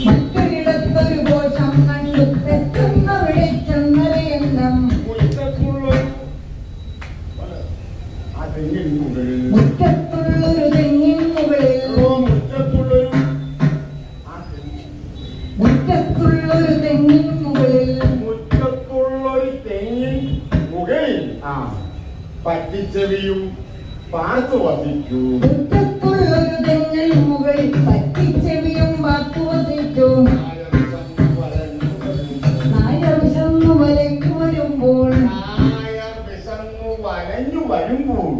മറ്റൊരിടത്തൊരു ഘോഷം കണ്ടു തെറ്റുന്ന വിളിച്ചെന്നത് എണ്ണം. മുറ്റത്തുള്ളൊരു തെങ്ങിൻ മുകളിൽ മുറ്റത്തുള്ളൊരു തെങ്ങിൻ മുകളിൽ പറ്റിച്ചെവിയും പാർത്തു വസിച്ചു. മുറ്റത്തുള്ളൊരു തെങ്ങിൻ മുകളിൽ പറ്റിച്ചെവിയും പാർത്തു വസിച്ചു. നായർ വിശന്നു വലഞ്ഞു വരുമ്പോൾ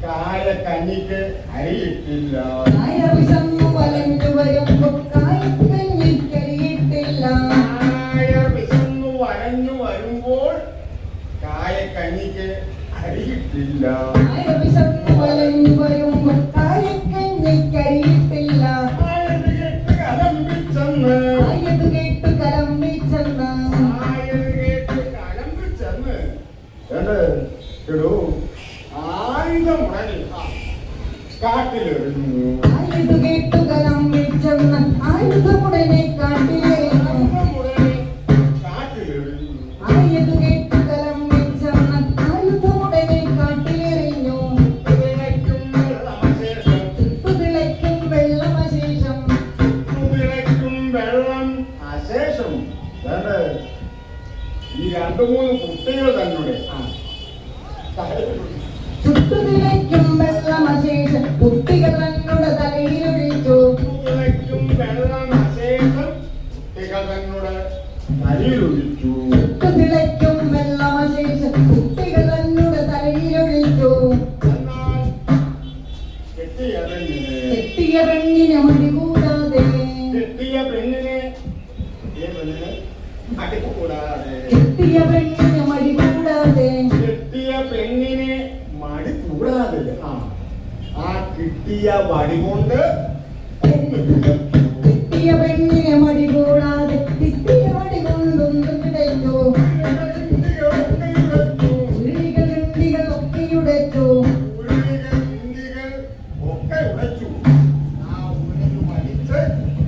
കായ കഞ്ഞിക്ക് അരിയിട്ടില്ല. നായർ വിശന്നു വലഞ്ഞു വരുമ്പോൾ കായക്കഞ്ഞിക്ക് അരിയിട്ടില്ല. നായർ വിശന്നു വലഞ്ഞു വരുമ്പോൾ കായ കഞ്ഞിക്ക് അരിയിട്ടില്ല. നായർ വിശന്നു വലഞ്ഞു വരുമ്പോൾ കായക്കഞ്ഞിക്ക് അരിയിട്ടില്ല. ആയത് കേട്ട് കലമ്പിച്ചെന്ന് ആയത് കേട്ട് കലമ്പിച്ചെന്ന് ആയുധമുടനെ കാട്ടിലെറിഞ്ഞു. ആയത് കേട്ട് കലമ്പിച്ചെന്ന് ആയുധമുടനെ കാട്ടിലെറിഞ്ഞു. ആയത് കേട്ട് കലമ്പിച്ചെന്ന് ആയുധമുടനെ കാട്ടിലെറിഞ്ഞു. ചുട്ടുതിളയ്ക്കും വെള്ളം അശേഷം വെള്ളം അശേഷം. ഈ 2-3 കുട്ടികൾ തന്നെ ചുട്ടുതിളയ്ക്കും വെള്ളം അശേഷം കുട്ടികൾ തന്നോട് തലയിലൊഴിച്ചു. ചുട്ടുതിളയ്ക്കും വെള്ളം അശേഷം കുട്ടികൾ തന്നോട് തലയിലൊഴിച്ചു. ചുട്ടുതിളയ്ക്കും വെള്ളം അശേഷം കുട്ടികൾ തന്നോട് തലയിലൊഴിച്ചു. എന്നാൽ കെട്ടിയ പെണ്ണിനെ മടി കൂടാതെ കെട്ടിയ പെണ്ണിനെ അടികൂടാതെ കെട്ടിയ പെണ്ണിനെ മടി കൂടാതെ കെട്ടിയ പെണ്ണിനെ മടി കൂടാതെ ആ കിട്ടിയ വടി കൊണ്ട്